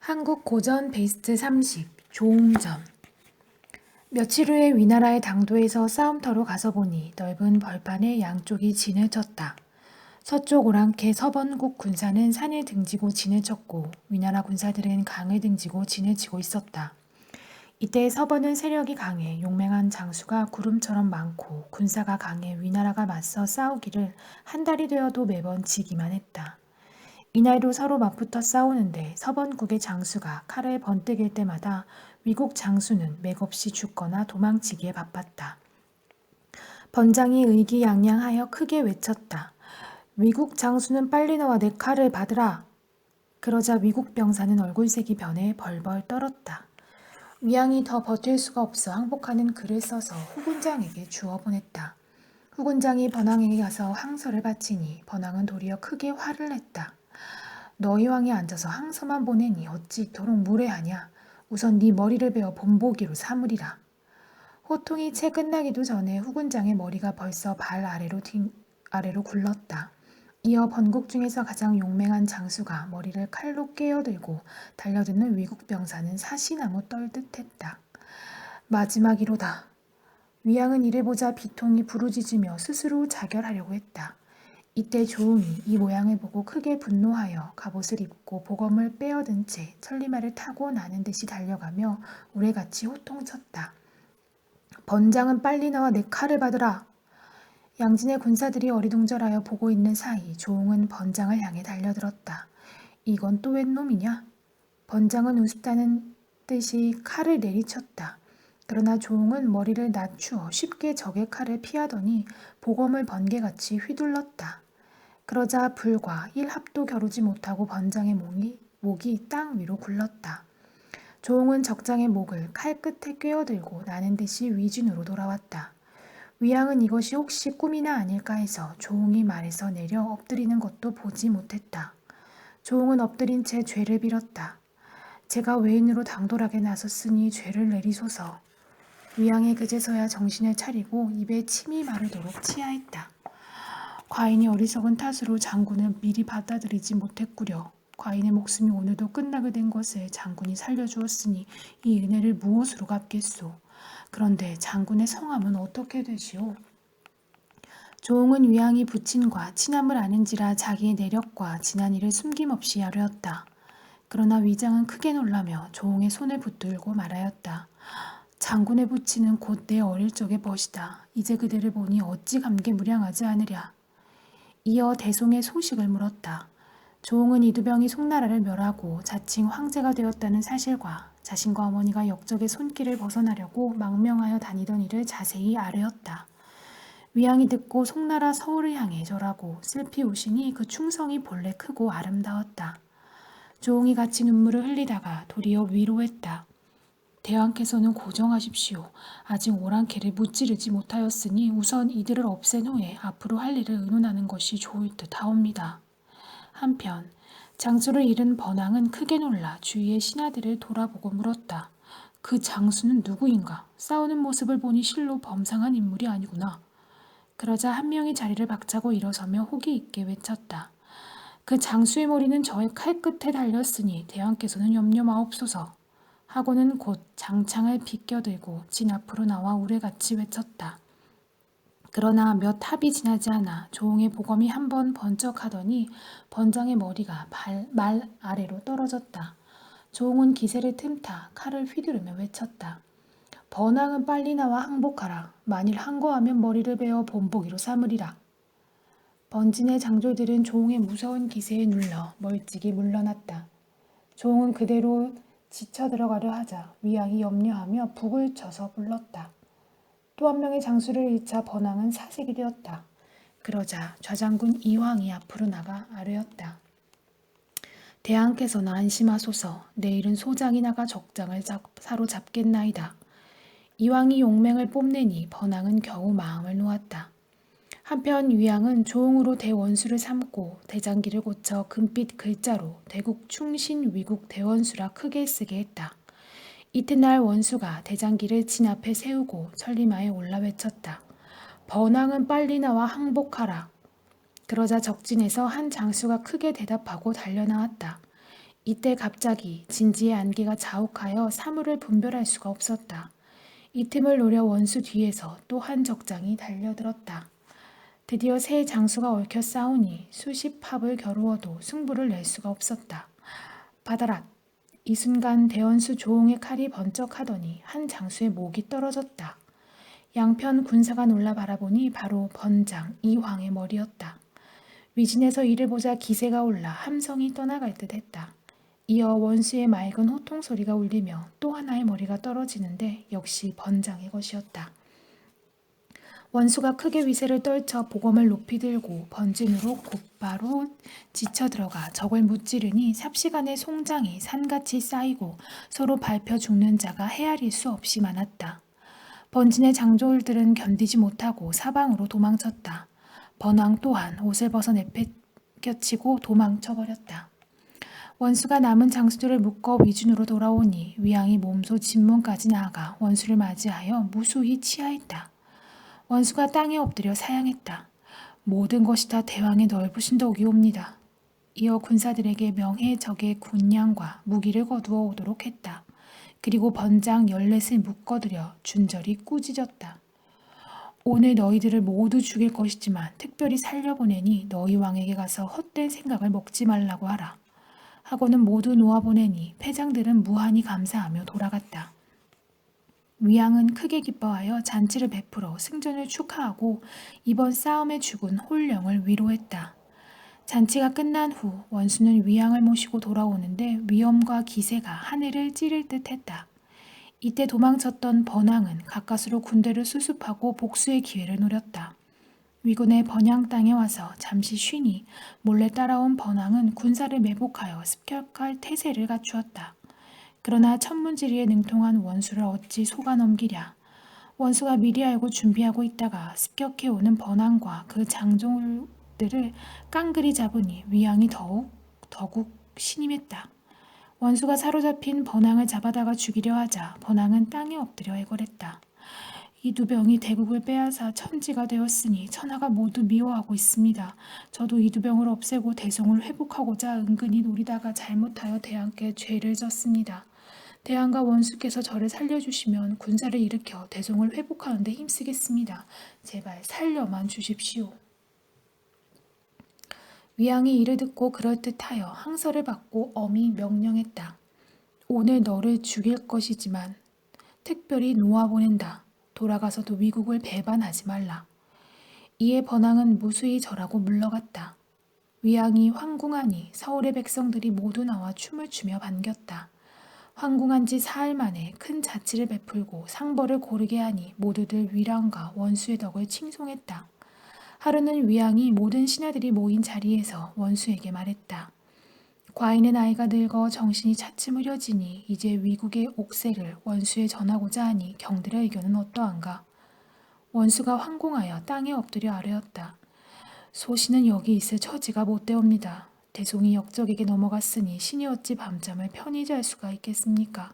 한국 고전 베스트 30 조옹전. 며칠 후에 위나라의 당도에서 싸움터로 가서 보니 넓은 벌판에 양쪽이 진을 쳤다. 서쪽 오랑캐 서번국 군사는 산을 등지고 진을 쳤고 위나라 군사들은 강을 등지고 진을 치고 있었다. 이때 서번은 세력이 강해 용맹한 장수가 구름처럼 많고 군사가 강해 위나라가 맞서 싸우기를 한 달이 되어도 매번 지기만 했다. 이날도 서로 맞붙어 싸우는데 서번국의 장수가 칼을 번뜩일 때마다 위국 장수는 맥없이 죽거나 도망치기에 바빴다. 번장이 의기양양하여 크게 외쳤다. 위국 장수는 빨리 나와 내 칼을 받으라. 그러자 위국 병사는 얼굴색이 변해 벌벌 떨었다. 위양이 더 버틸 수가 없어 항복하는 글을 써서 후군장에게 주어 보냈다. 후군장이 번왕에게 가서 항서를 바치니 번왕은 도리어 크게 화를 냈다. 너희 왕이 앉아서 항서만 보내니 어찌 이토록 무례하냐. 우선 네 머리를 베어 본보기로 삼으리라. 호통이 채 끝나기도 전에 후군장의 머리가 벌써 발 아래로 굴렀다. 이어 번국 중에서 가장 용맹한 장수가 머리를 칼로 꿰어들고 달려드는 위국 병사는 사시나무 떨듯 했다. 마지막이로다. 위양은 이를 보자 비통이 부르짖으며 스스로 자결하려고 했다. 이때 조응이 이 모양을 보고 크게 분노하여 갑옷을 입고 보검을 빼어든 채 천리마를 타고 나는 듯이 달려가며 우레같이 호통쳤다. 번장은 빨리 나와 내 칼을 받으라. 양진의 군사들이 어리둥절하여 보고 있는 사이 조응은 번장을 향해 달려들었다. 이건 또 웬 놈이냐? 번장은 우습다는 듯이 칼을 내리쳤다. 그러나 조응은 머리를 낮추어 쉽게 적의 칼을 피하더니 보검을 번개같이 휘둘렀다. 그러자 불과 1합도 겨루지 못하고 번장의 목이 땅 위로 굴렀다. 조응은 적장의 목을 칼끝에 꿰어들고 나는 듯이 위진으로 돌아왔다. 위양은 이것이 혹시 꿈이나 아닐까 해서 조응이 말에서 내려 엎드리는 것도 보지 못했다. 조응은 엎드린 채 죄를 빌었다. 제가 외인으로 당돌하게 나섰으니 죄를 내리소서. 위양이 그제서야 정신을 차리고 입에 침이 마르도록 치하했다. 과인이 어리석은 탓으로 장군을 미리 받아들이지 못했구려. 과인의 목숨이 오늘도 끝나게 된 것을 장군이 살려주었으니 이 은혜를 무엇으로 갚겠소. 그런데 장군의 성함은 어떻게 되시오? 조응은 위양이 부친과 친함을 아는지라 자기의 내력과 지난 일을 숨김없이 아뢰었다. 그러나 위장은 크게 놀라며 조응의 손을 붙들고 말하였다. 장군의 부친은 곧 내 어릴 적의 벗이다. 이제 그대를 보니 어찌 감개무량하지 않으랴. 이어 대송의 소식을 물었다. 조응은 이두병이 송나라를 멸하고 자칭 황제가 되었다는 사실과 자신과 어머니가 역적의 손길을 벗어나려고 망명하여 다니던 일을 자세히 아뢰었다. 위양이 듣고 송나라 서울을 향해 절하고 슬피 우시니 그 충성이 본래 크고 아름다웠다. 조응이 같이 눈물을 흘리다가 도리어 위로했다. 대왕께서는 고정하십시오. 아직 오랑캐를 무찌르지 못하였으니 우선 이들을 없앤 후에 앞으로 할 일을 의논하는 것이 좋을 듯 하옵니다. 한편 장수를 잃은 번왕은 크게 놀라 주위의 신하들을 돌아보고 물었다. 그 장수는 누구인가? 싸우는 모습을 보니 실로 범상한 인물이 아니구나. 그러자 한 명이 자리를 박차고 일어서며 호기 있게 외쳤다. 그 장수의 머리는 저의 칼끝에 달렸으니 대왕께서는 염려 마옵소서. 하고는 곧 장창을 비껴들고 진 앞으로 나와 우레같이 외쳤다. 그러나 몇 합이 지나지 않아 조응의 보검이 한 번 번쩍하더니 번장의 머리가 말 아래로 떨어졌다. 조응은 기세를 틈타 칼을 휘두르며 외쳤다. 번왕은 빨리 나와 항복하라. 만일 항거하면 머리를 베어 본보기로 삼으리라. 번진의 장졸들은 조응의 무서운 기세에 눌러 멀찍이 물러났다. 조응은 그대로 지쳐 들어가려 하자 위양이 염려하며 북을 쳐서 불렀다. 또 한 명의 장수를 잃자 번왕은 사색이 되었다. 그러자 좌장군 이황이 앞으로 나가 아뢰었다. 대왕께서는 안심하소서. 내일은 소장이 나가 적장을 사로잡겠나이다. 이황이 용맹을 뽐내니 번왕은 겨우 마음을 놓았다. 한편 위양은 조응으로 대원수를 삼고 대장기를 고쳐 금빛 글자로 대국 충신 위국 대원수라 크게 쓰게 했다. 이튿날 원수가 대장기를 진 앞에 세우고 천리마에 올라 외쳤다. 번왕은 빨리 나와 항복하라. 그러자 적진에서 한 장수가 크게 대답하고 달려나왔다. 이때 갑자기 진지의 안개가 자욱하여 사물을 분별할 수가 없었다. 이 틈을 노려 원수 뒤에서 또 한 적장이 달려들었다. 드디어 새 장수가 얽혀 싸우니 수십 합을 겨루어도 승부를 낼 수가 없었다. 바다랏! 이 순간 대원수 조홍의 칼이 번쩍하더니 한 장수의 목이 떨어졌다. 양편 군사가 놀라 바라보니 바로 번장 이황의 머리였다. 위진에서 이를 보자 기세가 올라 함성이 떠나갈 듯했다. 이어 원수의 맑은 호통 소리가 울리며 또 하나의 머리가 떨어지는데 역시 번장의 것이었다. 원수가 크게 위세를 떨쳐 보검을 높이 들고 번진으로 곧바로 지쳐 들어가 적을 무찌르니 삽시간에 송장이 산같이 쌓이고 서로 밟혀 죽는 자가 헤아릴 수 없이 많았다. 번진의 장졸들은 견디지 못하고 사방으로 도망쳤다. 번왕 또한 옷을 벗어 내팽겨치고 도망쳐버렸다. 원수가 남은 장수들을 묶어 위준으로 돌아오니 위양이 몸소 진문까지 나아가 원수를 맞이하여 무수히 치하했다. 원수가 땅에 엎드려 사양했다. 모든 것이 다 대왕의 넓으신 덕이옵니다. 이어 군사들에게 명예 적의 군량과 무기를 거두어 오도록 했다. 그리고 번장 14을 묶어들여 준절히 꾸짖었다. 오늘 너희들을 모두 죽일 것이지만 특별히 살려보내니 너희 왕에게 가서 헛된 생각을 먹지 말라고 하라. 하고는 모두 놓아보내니 패장들은 무한히 감사하며 돌아갔다. 위양은 크게 기뻐하여 잔치를 베풀어 승전을 축하하고 이번 싸움에 죽은 홀령을 위로했다. 잔치가 끝난 후 원수는 위양을 모시고 돌아오는데 위엄과 기세가 하늘을 찌를 듯했다. 이때 도망쳤던 번왕은 가까스로 군대를 수습하고 복수의 기회를 노렸다. 위군의 번양 땅에 와서 잠시 쉬니 몰래 따라온 번왕은 군사를 매복하여 습격할 태세를 갖추었다. 그러나 천문지리에 능통한 원수를 어찌 속아 넘기랴. 원수가 미리 알고 준비하고 있다가 습격해오는 번왕과 그 장졸들을 깡그리 잡으니 위양이 더욱 신임했다. 원수가 사로잡힌 번왕을 잡아다가 죽이려 하자 번왕은 땅에 엎드려 애걸했다. 이두병이 대국을 빼앗아 천지가 되었으니 천하가 모두 미워하고 있습니다. 저도 이두병을 없애고 대성을 회복하고자 은근히 노리다가 잘못하여 대왕께 죄를 졌습니다. 대왕과 원수께서 저를 살려주시면 군사를 일으켜 대성을 회복하는 데 힘쓰겠습니다. 제발 살려만 주십시오. 위양이 이를 듣고 그럴듯하여 항서를 받고 엄히 명령했다. 오늘 너를 죽일 것이지만 특별히 놓아보낸다. 돌아가서도 위국을 배반하지 말라. 이에 번왕은 무수히 절하고 물러갔다. 위양이 황궁하니 서울의 백성들이 모두 나와 춤을 추며 반겼다. 황궁한 지 사흘 만에 큰 자치를 베풀고 상벌을 고르게 하니 모두들 위랑과 원수의 덕을 칭송했다. 하루는 위양이 모든 신하들이 모인 자리에서 원수에게 말했다. 과인의 나이가 늙어 정신이 차츰 흐려지니 이제 위국의 옥세를 원수에 전하고자 하니 경들의 의견은 어떠한가? 원수가 황공하여 땅에 엎드려 아뢰었다. 소신은 여기 있을 처지가 못되옵니다. 대송이 역적에게 넘어갔으니 신이 어찌 밤잠을 편히 잘 수가 있겠습니까?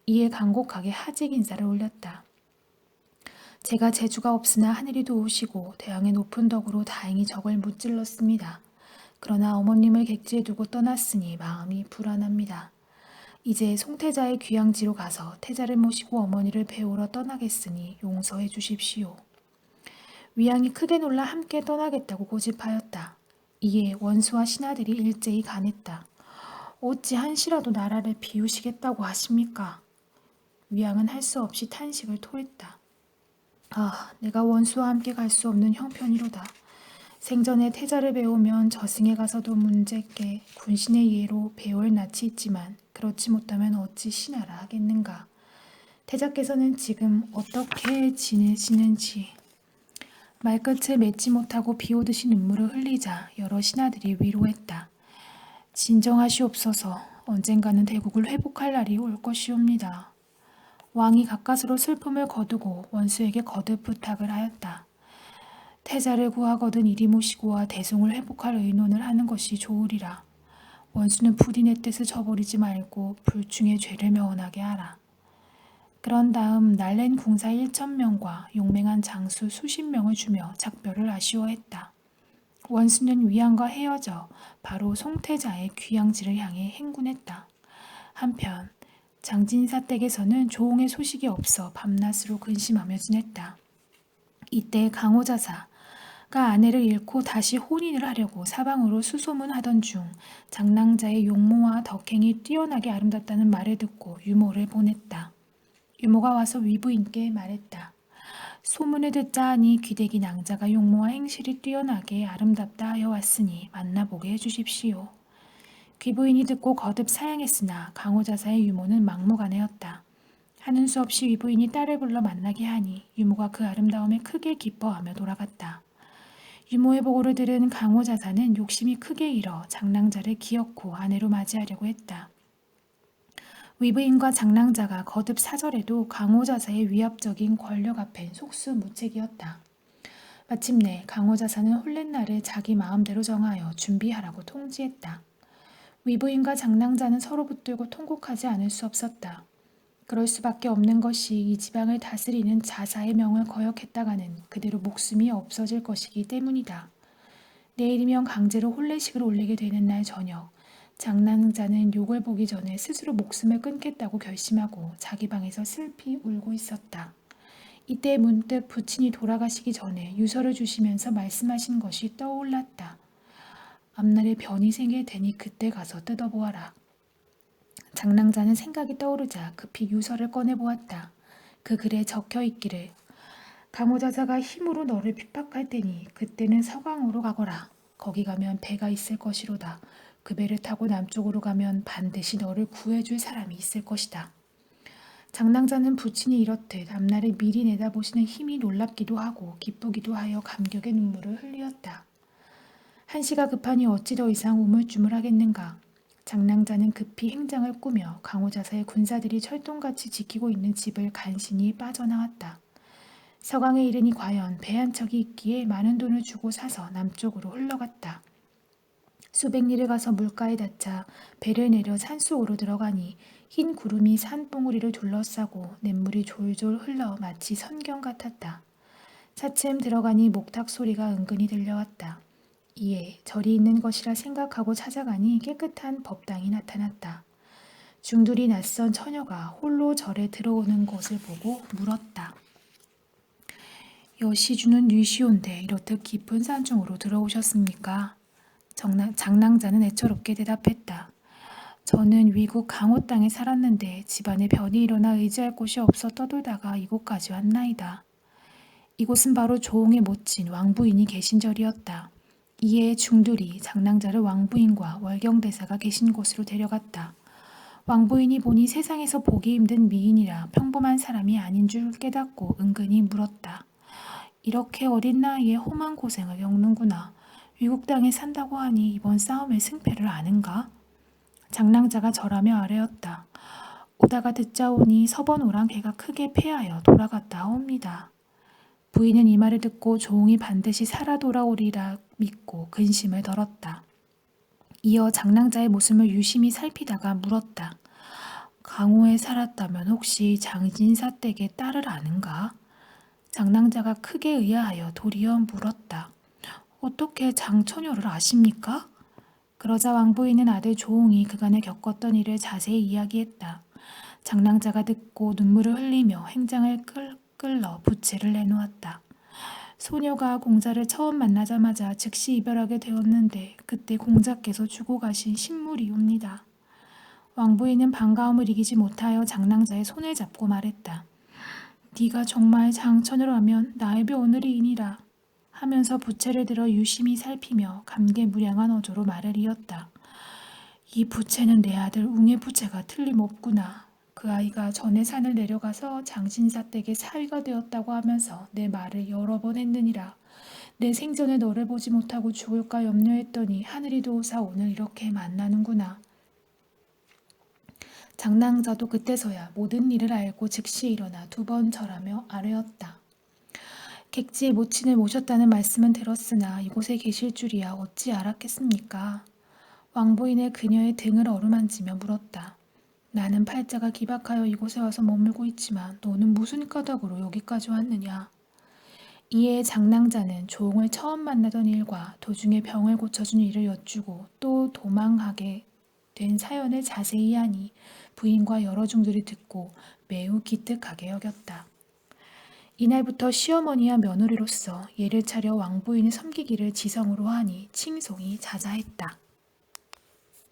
이에 간곡하게 하직 인사를 올렸다. 제가 재주가 없으나 하늘이 도우시고 대왕의 높은 덕으로 다행히 적을 무찔렀습니다. 그러나 어머님을 객지에 두고 떠났으니 마음이 불안합니다. 이제 송태자의 귀향지로 가서 태자를 모시고 어머니를 배우러 떠나겠으니 용서해 주십시오. 위양이 크게 놀라 함께 떠나겠다고 고집하였다. 이에 원수와 신하들이 일제히 간했다. 어찌 한시라도 나라를 비우시겠다고 하십니까? 위양은 할 수 없이 탄식을 토했다. 아, 내가 원수와 함께 갈 수 없는 형편이로다. 생전에 태자를 배우면 저승에 가서도 문제께 군신의 예로 배울 낯이 있지만 그렇지 못하면 어찌 신하라 하겠는가. 태자께서는 지금 어떻게 지내시는지. 말끝을 맺지 못하고 비오듯이 눈물을 흘리자 여러 신하들이 위로했다. 진정하시옵소서. 언젠가는 대국을 회복할 날이 올 것이옵니다. 왕이 가까스로 슬픔을 거두고 원수에게 거듭 부탁을 하였다. 태자를 구하거든 이리 모시고 와 대송을 회복할 의논을 하는 것이 좋으리라. 원수는 부디 내 뜻을 저버리지 말고 불충의 죄를 면하게 하라. 그런 다음 날랜 궁사 1,000명과 용맹한 장수 수십 명을 주며 작별을 아쉬워했다. 원수는 위안과 헤어져 바로 송태자의 귀양지를 향해 행군했다. 한편 장진사 댁에서는 조홍의 소식이 없어 밤낮으로 근심하며 지냈다. 이때 강호자사가 아내를 잃고 다시 혼인을 하려고 사방으로 수소문하던 중 장랑자의 용모와 덕행이 뛰어나게 아름답다는 말을 듣고 유모를 보냈다. 유모가 와서 위부인께 말했다. 소문을 듣자 하니 귀대기 낭자가 용모와 행실이 뛰어나게 아름답다 하여 왔으니 만나보게 해주십시오. 귀부인이 듣고 거듭 사양했으나 강호자사의 유모는 막무가내였다. 하는 수 없이 위부인이 딸을 불러 만나게 하니 유모가 그 아름다움에 크게 기뻐하며 돌아갔다. 유모의 보고를 들은 강호자사는 욕심이 크게 일어 장랑자를 기어코 아내로 맞이하려고 했다. 위부인과 장랑자가 거듭 사절해도 강호자사의 위압적인 권력 앞엔 속수무책이었다. 마침내 강호자사는 홀렛날을 자기 마음대로 정하여 준비하라고 통지했다. 위부인과 장랑자는 서로 붙들고 통곡하지 않을 수 없었다. 그럴 수밖에 없는 것이 이 지방을 다스리는 자사의 명을 거역했다가는 그대로 목숨이 없어질 것이기 때문이다. 내일이면 강제로 혼례식을 올리게 되는 날 저녁, 장랑자는 욕을 보기 전에 스스로 목숨을 끊겠다고 결심하고 자기 방에서 슬피 울고 있었다. 이때 문득 부친이 돌아가시기 전에 유서를 주시면서 말씀하신 것이 떠올랐다. 앞날에 변이 생길 테니 그때 가서 뜯어보아라. 장랑자는 생각이 떠오르자 급히 유서를 꺼내보았다. 그 글에 적혀있기를 강호자사가 힘으로 너를 핍박할 테니 그때는 서강으로 가거라. 거기 가면 배가 있을 것이로다. 그 배를 타고 남쪽으로 가면 반드시 너를 구해줄 사람이 있을 것이다. 장랑자는 부친이 이렇듯 앞날을 미리 내다보시는 힘이 놀랍기도 하고 기쁘기도 하여 감격의 눈물을 흘리었다. 한시가 급하니 어찌 더 이상 우물쭈물하겠는가. 장랑자는 급히 행장을 꾸며 강호자사의 군사들이 철동같이 지키고 있는 집을 간신히 빠져나왔다. 서강에 이르니 과연 배 한 척이 있기에 많은 돈을 주고 사서 남쪽으로 흘러갔다. 수백 리를 가서 물가에 닿자 배를 내려 산속으로 들어가니 흰 구름이 산봉우리를 둘러싸고 냇물이 졸졸 흘러 마치 선경 같았다. 차츰 들어가니 목탁 소리가 은근히 들려왔다. 이에 절이 있는 것이라 생각하고 찾아가니 깨끗한 법당이 나타났다. 중둘이 낯선 처녀가 홀로 절에 들어오는 것을 보고 물었다. 여시주는 유시온데 이렇듯 깊은 산중으로 들어오셨습니까? 장랑자는 애처롭게 대답했다. 저는 위국 강호 땅에 살았는데 집안에 변이 일어나 의지할 곳이 없어 떠돌다가 이곳까지 왔나이다. 이곳은 바로 조홍의 모친 왕부인이 계신 절이었다. 이에 중둘이 장랑자를 왕부인과 월경대사가 계신 곳으로 데려갔다. 왕부인이 보니 세상에서 보기 힘든 미인이라 평범한 사람이 아닌 줄 깨닫고 은근히 물었다. 이렇게 어린 나이에 험한 고생을 겪는구나. 위국 땅에 산다고 하니 이번 싸움의 승패를 아는가? 장랑자가 절하며 아뢰었다. 오다가 듣자 오니 서번호랑 개가 크게 패하여 돌아갔다 옵니다. 부인은 이 말을 듣고 조홍이 반드시 살아 돌아오리라 믿고 근심을 덜었다. 이어 장랑자의 모습을 유심히 살피다가 물었다. 강호에 살았다면 혹시 장진사 댁의 딸을 아는가? 장랑자가 크게 의아하여 도리어 물었다. 어떻게 장처녀를 아십니까? 그러자 왕부인은 아들 조홍이 그간에 겪었던 일을 자세히 이야기했다. 장랑자가 듣고 눈물을 흘리며 행장을 끌러 부채를 내놓았다. 소녀가 공자를 처음 만나자마자 즉시 이별하게 되었는데 그때 공자께서 주고 가신 신물이옵니다. 왕부인은 반가움을 이기지 못하여 장랑자의 손을 잡고 말했다. 네가 정말 장처녀라면 나의 오늘이니라 하면서 부채를 들어 유심히 살피며 감개무량한 어조로 말을 이었다. 이 부채는 내 아들 웅의 부채가 틀림없구나. 그 아이가 전에 산을 내려가서 장진사 댁의 사위가 되었다고 하면서 내 말을 여러 번 했느니라. 내 생전에 너를 보지 못하고 죽을까 염려했더니 하늘이 도우사 오늘 이렇게 만나는구나. 장랑자도 그때서야 모든 일을 알고 즉시 일어나 두 번 절하며 아뢰었다. 객지의 모친을 모셨다는 말씀은 들었으나 이곳에 계실 줄이야 어찌 알았겠습니까? 왕부인의 그녀의 등을 어루만지며 물었다. 나는 팔자가 기박하여 이곳에 와서 머물고 있지만 너는 무슨 까닭으로 여기까지 왔느냐? 이에 장랑자는 조홍을 처음 만나던 일과 도중에 병을 고쳐준 일을 여쭈고 또 도망하게 된 사연을 자세히 하니 부인과 여러 종들이 듣고 매우 기특하게 여겼다. 이날부터 시어머니와 며느리로서 예를 차려 왕부인을 섬기기를 지성으로 하니 칭송이 자자했다.